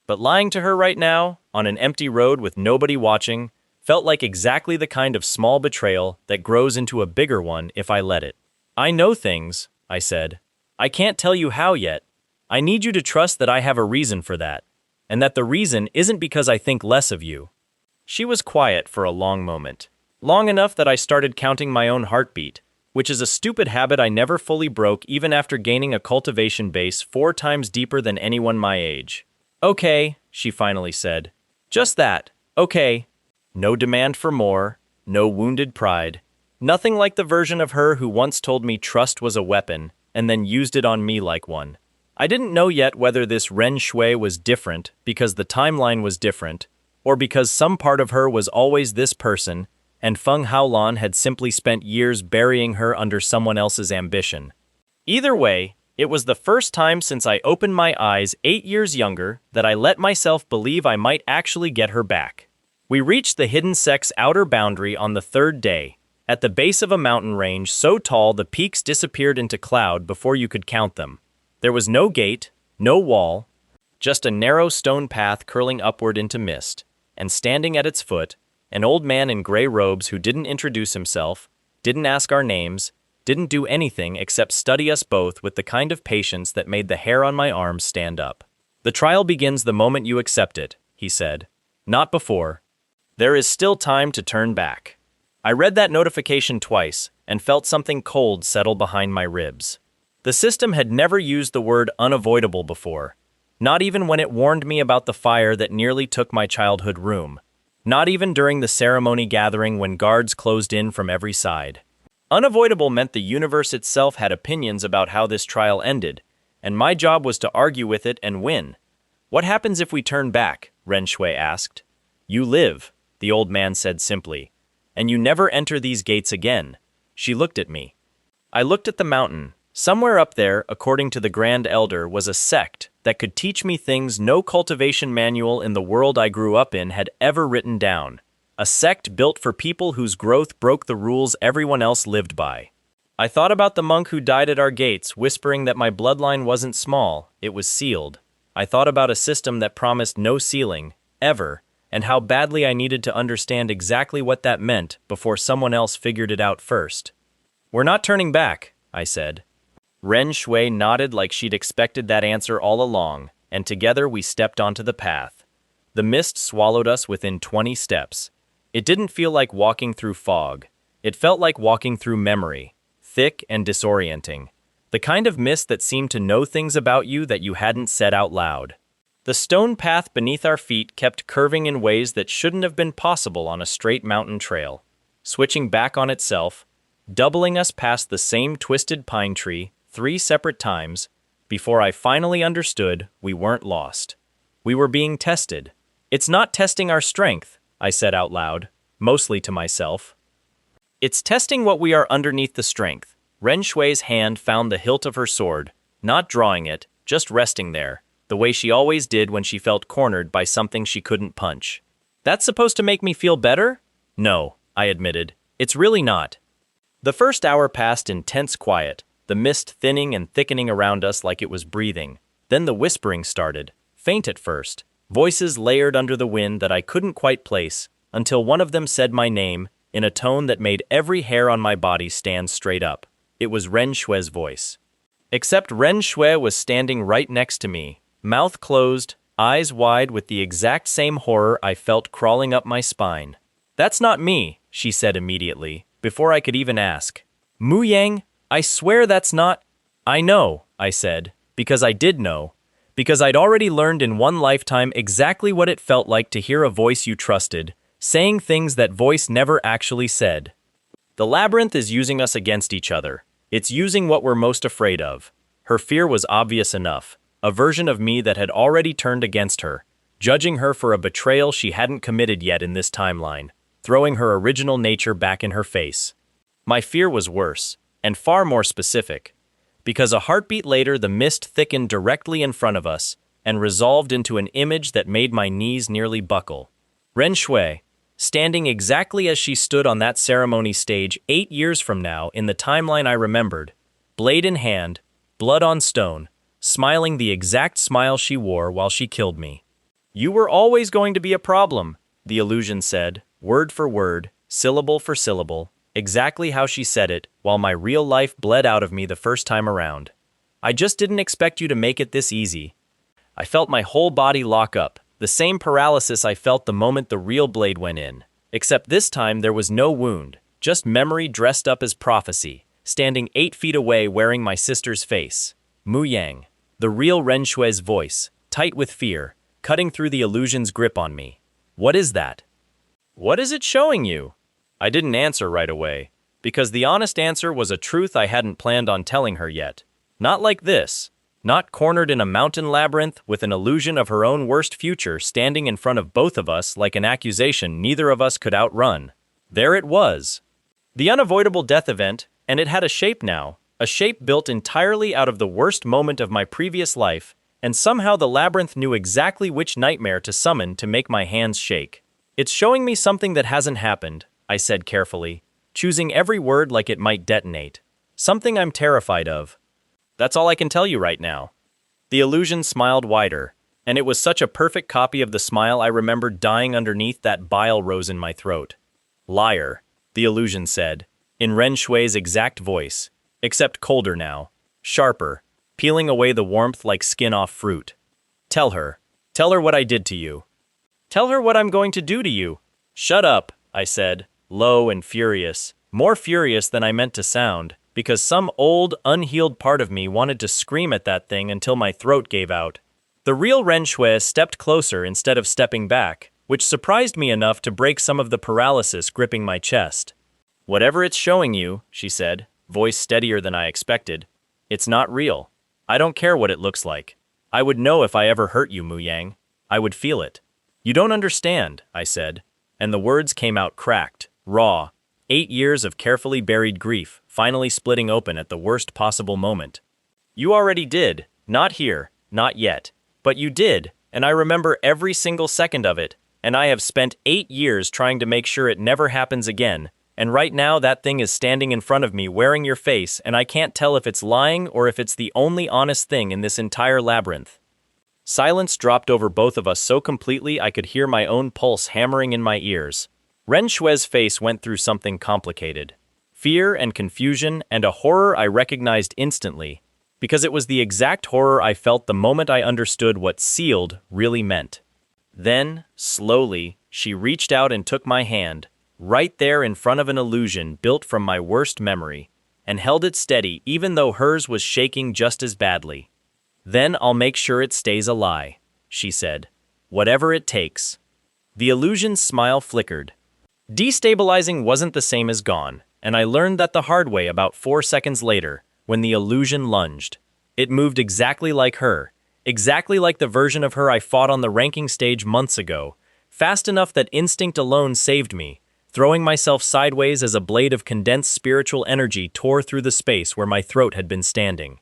A: But lying to her right now, on an empty road with nobody watching, felt like exactly the kind of small betrayal that grows into a bigger one if I let it. I know things, I said. I can't tell you how yet. I need you to trust that I have a reason for that, and that the reason isn't because I think less of you. She was quiet for a long moment. Long enough that I started counting my own heartbeat, which is a stupid habit I never fully broke even after gaining a cultivation base 4 times deeper than anyone my age. Okay, she finally said. Just that, okay. No demand for more, no wounded pride. Nothing like the version of her who once told me trust was a weapon, and then used it on me like one. I didn't know yet whether this Ren Xue was different because the timeline was different, or because some part of her was always this person, and Feng Haolan had simply spent years burying her under someone else's ambition. Either way, it was the first time since I opened my eyes 8 years younger that I let myself believe I might actually get her back. We reached the hidden sect's outer boundary on the 3rd day, at the base of a mountain range so tall the peaks disappeared into cloud before you could count them. There was no gate, no wall, just a narrow stone path curling upward into mist, and standing at its foot, an old man in gray robes who didn't introduce himself, didn't ask our names, didn't do anything except study us both with the kind of patience that made the hair on my arms stand up. The trial begins the moment you accept it, he said. Not before. There is still time to turn back. I read that notification twice and felt something cold settle behind my ribs. The system had never used the word unavoidable before, not even when it warned me about the fire that nearly took my childhood room. Not even during the ceremony gathering when guards closed in from every side. Unavoidable meant the universe itself had opinions about how this trial ended, and my job was to argue with it and win. What happens if we turn back? Ren Xue asked. You live, the old man said simply, and you never enter these gates again. She looked at me. I looked at the mountain. Somewhere up there, according to the Grand Elder, was a sect that could teach me things no cultivation manual in the world I grew up in had ever written down. A sect built for people whose growth broke the rules everyone else lived by. I thought about the monk who died at our gates, whispering that my bloodline wasn't small, it was sealed. I thought about a system that promised no ceiling, ever, and how badly I needed to understand exactly what that meant before someone else figured it out first. We're not turning back, I said. Ren Xue nodded like she'd expected that answer all along, and together we stepped onto the path. The mist swallowed us within 20 steps. It didn't feel like walking through fog. It felt like walking through memory, thick and disorienting. The kind of mist that seemed to know things about you that you hadn't said out loud. The stone path beneath our feet kept curving in ways that shouldn't have been possible on a straight mountain trail, switching back on itself, doubling us past the same twisted pine tree 3 separate times, before I finally understood we weren't lost. We were being tested. It's not testing our strength, I said out loud, mostly to myself. It's testing what we are underneath the strength. Ren Xue's hand found the hilt of her sword, not drawing it, just resting there, the way she always did when she felt cornered by something she couldn't punch. That's supposed to make me feel better? No, I admitted. It's really not. The first hour passed in tense quiet, the mist thinning and thickening around us like it was breathing. Then the whispering started, faint at first, voices layered under the wind that I couldn't quite place, until one of them said my name, in a tone that made every hair on my body stand straight up. It was Ren Xue's voice. Except Ren Xue was standing right next to me, mouth closed, eyes wide with the exact same horror I felt crawling up my spine. "That's not me," she said immediately, before I could even ask. "Muyang, I swear that's not—" "I know," I said, because I did know. Because I'd already learned in one lifetime exactly what it felt like to hear a voice you trusted, saying things that voice never actually said. The labyrinth is using us against each other. It's using what we're most afraid of. Her fear was obvious enough, a version of me that had already turned against her, judging her for a betrayal she hadn't committed yet in this timeline, throwing her original nature back in her face. My fear was worse, and far more specific, because a heartbeat later the mist thickened directly in front of us and resolved into an image that made my knees nearly buckle. Ren Xue, standing exactly as she stood on that ceremony stage 8 years from now in the timeline I remembered, blade in hand, blood on stone, smiling the exact smile she wore while she killed me. "You were always going to be a problem," the illusion said, word for word, syllable for syllable, exactly how she said it, while my real life bled out of me the first time around. "I just didn't expect you to make it this easy." I felt my whole body lock up, the same paralysis I felt the moment the real blade went in. Except this time there was no wound, just memory dressed up as prophecy, standing 8 feet away wearing my sister's face. Muyang, the real Ren Xue's voice, tight with fear, cutting through the illusion's grip on me. "What is that? What is it showing you?" I didn't answer right away, because the honest answer was a truth I hadn't planned on telling her yet. Not like this. Not cornered in a mountain labyrinth with an illusion of her own worst future standing in front of both of us like an accusation neither of us could outrun. There it was. The unavoidable death event, and it had a shape now, a shape built entirely out of the worst moment of my previous life, and somehow the labyrinth knew exactly which nightmare to summon to make my hands shake. "It's showing me something that hasn't happened," I said carefully, choosing every word like it might detonate. "Something I'm terrified of. That's all I can tell you right now." The illusion smiled wider, and it was such a perfect copy of the smile I remembered dying underneath that bile rose in my throat. "Liar," the illusion said, in Ren Xue's exact voice, except colder now, sharper, peeling away the warmth like skin off fruit. Tell her what I did to you. Tell her what I'm going to do to you." "Shut up," I said, low and furious, more furious than I meant to sound, because some old, unhealed part of me wanted to scream at that thing until my throat gave out. The real Ren Xue stepped closer instead of stepping back, which surprised me enough to break some of the paralysis gripping my chest. "Whatever it's showing you," she said, voice steadier than I expected, "it's not real. I don't care what it looks like. I would know if I ever hurt you, Muyang. I would feel it." "You don't understand," I said, and the words came out cracked, raw, 8 years of carefully buried grief, finally splitting open at the worst possible moment. "You already did, not here, not yet. But you did, and I remember every single second of it, and I have spent 8 years trying to make sure it never happens again, and right now that thing is standing in front of me wearing your face, and I can't tell if it's lying or if it's the only honest thing in this entire labyrinth." Silence dropped over both of us so completely I could hear my own pulse hammering in my ears. Ren Xue's face went through something complicated. Fear and confusion and a horror I recognized instantly, because it was the exact horror I felt the moment I understood what sealed really meant. Then, slowly, she reached out and took my hand, right there in front of an illusion built from my worst memory, and held it steady even though hers was shaking just as badly. "Then I'll make sure it stays a lie," she said. "Whatever it takes." The illusion's smile flickered. Destabilizing wasn't the same as gone, and I learned that the hard way about 4 seconds later, when the illusion lunged. It moved exactly like her, exactly like the version of her I fought on the ranking stage months ago, fast enough that instinct alone saved me, throwing myself sideways as a blade of condensed spiritual energy tore through the space where my throat had been standing.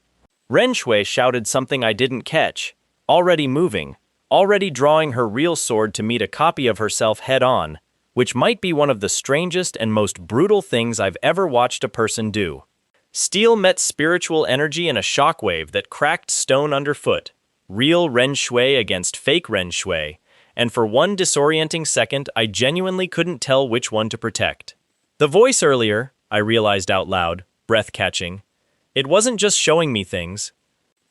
A: Ren Xue shouted something I didn't catch, already moving, already drawing her real sword to meet a copy of herself head-on, which might be one of the strangest and most brutal things I've ever watched a person do. Steel met spiritual energy in a shockwave that cracked stone underfoot. Real Ren Xue against fake Ren Xue, and for one disorienting second I genuinely couldn't tell which one to protect. The voice earlier, I realized out loud, breath catching. It wasn't just showing me things.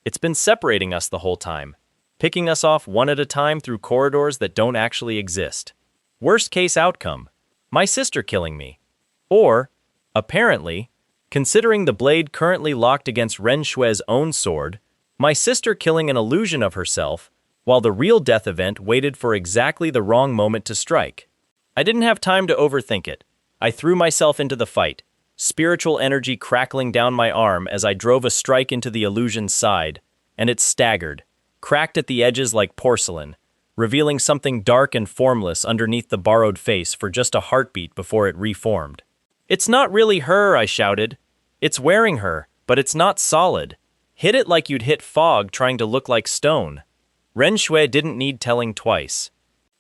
A: It's been separating us the whole time, picking us off one at a time through corridors that don't actually exist. Worst case outcome, my sister killing me. Or, apparently, considering the blade currently locked against Ren Xue's own sword, my sister killing an illusion of herself, while the real death event waited for exactly the wrong moment to strike. I didn't have time to overthink it. I threw myself into the fight, spiritual energy crackling down my arm as I drove a strike into the illusion's side, and it staggered, cracked at the edges like porcelain, revealing something dark and formless underneath the borrowed face for just a heartbeat before it reformed. "It's not really her," I shouted. "It's wearing her, but it's not solid. Hit it like you'd hit fog trying to look like stone." Ren Xue didn't need telling twice.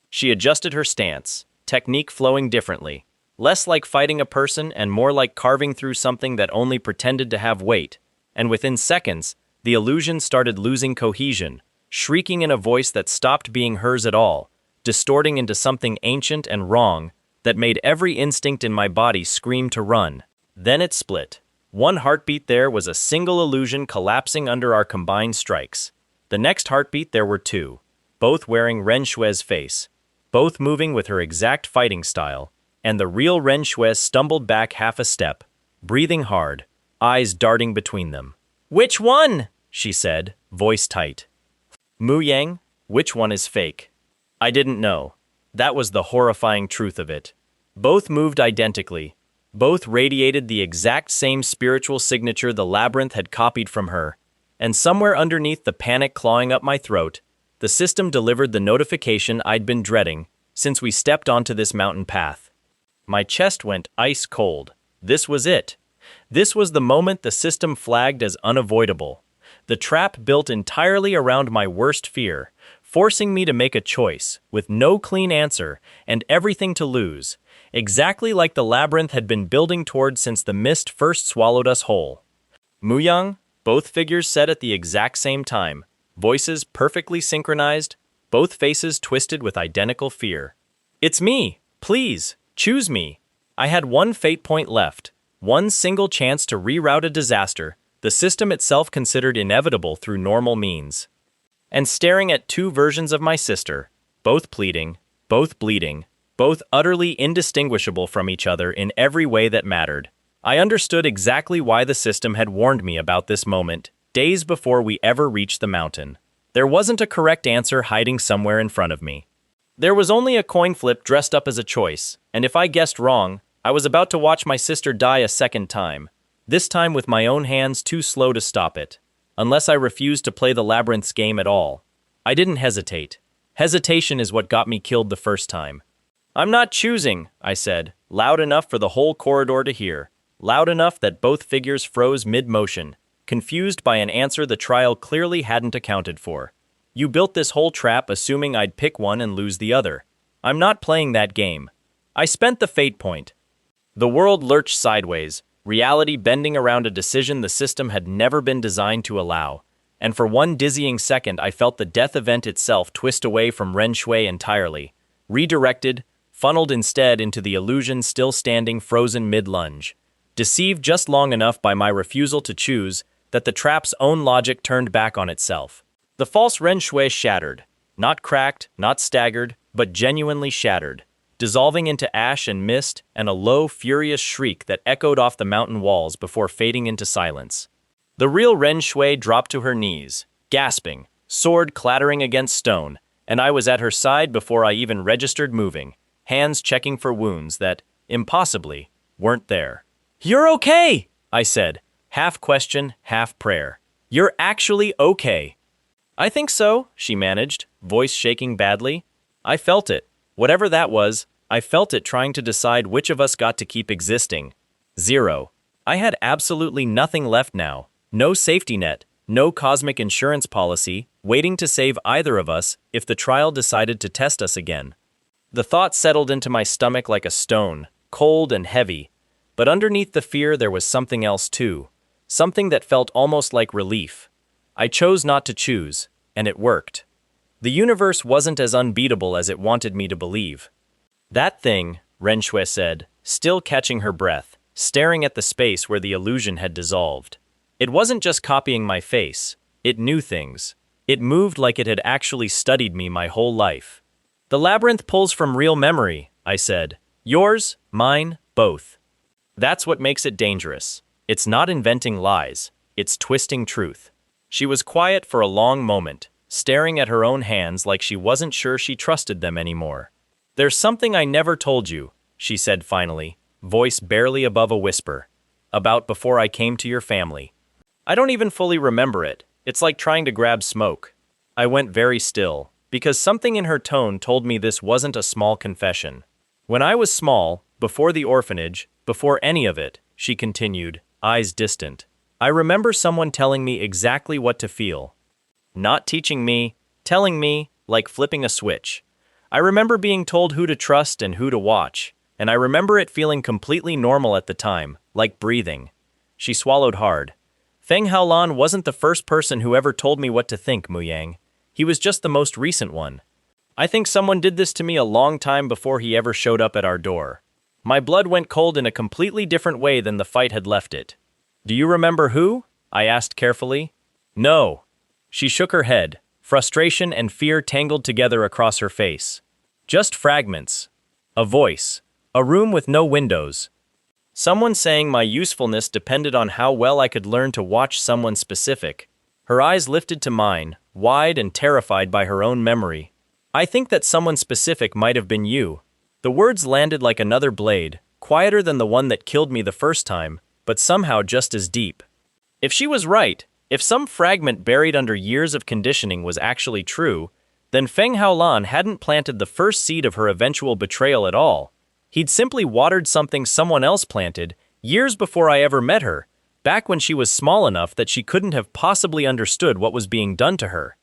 A: She adjusted her stance, technique flowing differently, less like fighting a person and more like carving through something that only pretended to have weight, and within seconds, the illusion started losing cohesion, shrieking in a voice that stopped being hers at all, distorting into something ancient and wrong that made every instinct in my body scream to run. Then it split. One heartbeat there was a single illusion collapsing under our combined strikes. The next heartbeat there were two, both wearing Ren Xue's face, both moving with her exact fighting style, and the real Ren Xue stumbled back half a step, breathing hard, eyes darting between them. "Which one?" she said, voice tight. "Muyang, which one is fake?" I didn't know. That was the horrifying truth of it. Both moved identically. Both radiated the exact same spiritual signature the labyrinth had copied from her. And somewhere underneath the panic clawing up my throat, the system delivered the notification I'd been dreading since we stepped onto this mountain path. My chest went ice cold. This was it. This was the moment the system flagged as unavoidable. The trap built entirely around my worst fear, forcing me to make a choice, with no clean answer and everything to lose, exactly like the labyrinth had been building toward since the mist first swallowed us whole. Muyang, both figures said at the exact same time, voices perfectly synchronized, both faces twisted with identical fear. "It's me! Please! Choose me!" I had one fate point left, one single chance to reroute a disaster the system itself considered inevitable through normal means. And staring at two versions of my sister, both pleading, both bleeding, both utterly indistinguishable from each other in every way that mattered, I understood exactly why the system had warned me about this moment, days before we ever reached the mountain. There wasn't a correct answer hiding somewhere in front of me. There was only a coin flip dressed up as a choice, and if I guessed wrong, I was about to watch my sister die a second time, this time with my own hands too slow to stop it. Unless I refused to play the labyrinth's game at all. I didn't hesitate. Hesitation is what got me killed the first time. "I'm not choosing," I said, loud enough for the whole corridor to hear, loud enough that both figures froze mid-motion, confused by an answer the trial clearly hadn't accounted for. "You built this whole trap assuming I'd pick one and lose the other. I'm not playing that game." I spent the fate point. The world lurched sideways, reality bending around a decision the system had never been designed to allow, and for one dizzying second I felt the death event itself twist away from Ren Xue entirely, redirected, funneled instead into the illusion still standing frozen mid-lunge, deceived just long enough by my refusal to choose that the trap's own logic turned back on itself. The false Ren Xue shattered, not cracked, not staggered, but genuinely shattered, dissolving into ash and mist and a low, furious shriek that echoed off the mountain walls before fading into silence. The real Ren Xue dropped to her knees, gasping, sword clattering against stone, and I was at her side before I even registered moving, hands checking for wounds that, impossibly, weren't there. "You're okay," I said, half question, half prayer. "You're actually okay." "I think so," she managed, voice shaking badly. I felt it. Whatever that was, I felt it trying to decide which of us got to keep existing. 0. I had absolutely nothing left now. No safety net, no cosmic insurance policy, waiting to save either of us if the trial decided to test us again. The thought settled into my stomach like a stone, cold and heavy, but underneath the fear there was something else too, something that felt almost like relief. I chose not to choose, and it worked. The universe wasn't as unbeatable as it wanted me to believe. "That thing," Ren Xue said, still catching her breath, staring at the space where the illusion had dissolved. It wasn't just copying my face, it knew things. It moved like it had actually studied me my whole life. The labyrinth pulls from real memory, I said. Yours, mine, both. That's what makes it dangerous. It's not inventing lies, it's twisting truth. She was quiet for a long moment, staring at her own hands like she wasn't sure she trusted them anymore. There's something I never told you, she said finally, voice barely above a whisper, about before I came to your family. I don't even fully remember it. It's like trying to grab smoke. I went very still, because something in her tone told me this wasn't a small confession. When I was small, before the orphanage, before any of it, she continued, eyes distant, I remember someone telling me exactly what to feel. Not teaching me, telling me, like flipping a switch. I remember being told who to trust and who to watch, and I remember it feeling completely normal at the time, like breathing. She swallowed hard. Feng Haolan wasn't the first person who ever told me what to think, Muyang. He was just the most recent one. I think someone did this to me a long time before he ever showed up at our door. My blood went cold in a completely different way than the fight had left it. Do you remember who? I asked carefully. No. She shook her head, frustration and fear tangled together across her face. Just fragments. A voice. A room with no windows. Someone saying my usefulness depended on how well I could learn to watch someone specific. Her eyes lifted to mine, wide and terrified by her own memory. I think that someone specific might have been you. The words landed like another blade, quieter than the one that killed me the first time, but somehow just as deep. If she was right, if some fragment buried under years of conditioning was actually true, then Feng Haolan hadn't planted the first seed of her eventual betrayal at all. He'd simply watered something someone else planted, years before I ever met her, back when she was small enough that she couldn't have possibly understood what was being done to her.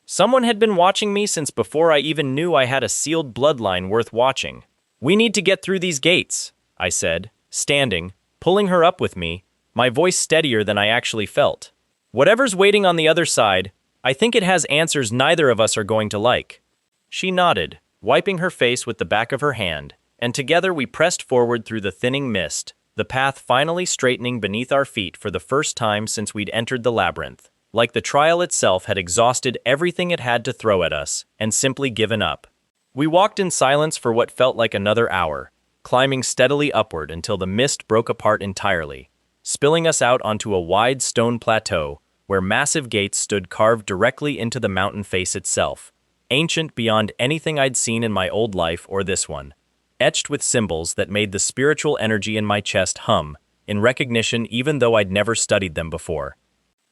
A: Someone had been watching me since before I even knew I had a sealed bloodline worth watching. We need to get through these gates, I said, standing, pulling her up with me, my voice steadier than I actually felt. Whatever's waiting on the other side, I think it has answers neither of us are going to like. She nodded, wiping her face with the back of her hand, and together we pressed forward through the thinning mist, the path finally straightening beneath our feet for the first time since we'd entered the labyrinth, like the trial itself had exhausted everything it had to throw at us and simply given up. We walked in silence for what felt like another hour, climbing steadily upward until the mist broke apart entirely, spilling us out onto a wide stone plateau where massive gates stood carved directly into the mountain face itself, ancient beyond anything I'd seen in my old life or this one, etched with symbols that made the spiritual energy in my chest hum, in recognition even though I'd never studied them before.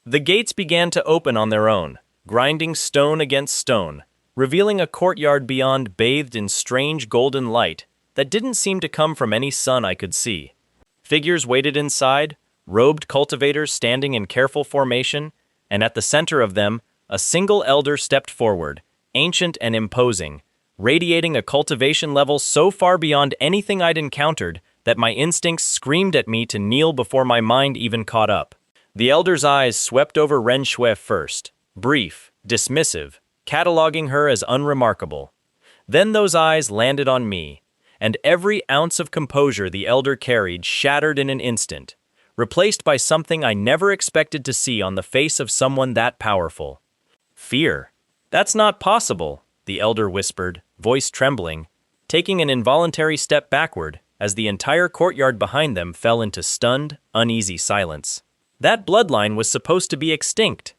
A: The gates began to open on their own, grinding stone against stone, revealing a courtyard beyond bathed in strange golden light that didn't seem to come from any sun I could see. Figures waited inside, robed cultivators standing in careful formation, and at the center of them, a single elder stepped forward, ancient and imposing, radiating a cultivation level so far beyond anything I'd encountered that my instincts screamed at me to kneel before my mind even caught up. The elder's eyes swept over Ren Xue first, brief, dismissive, cataloging her as unremarkable. Then those eyes landed on me, and every ounce of composure the elder carried shattered in an instant, replaced by something I never expected to see on the face of someone that powerful. Fear. That's not possible, the elder whispered, voice trembling, taking an involuntary step backward as the entire courtyard behind them fell into stunned, uneasy silence. That bloodline was supposed to be extinct.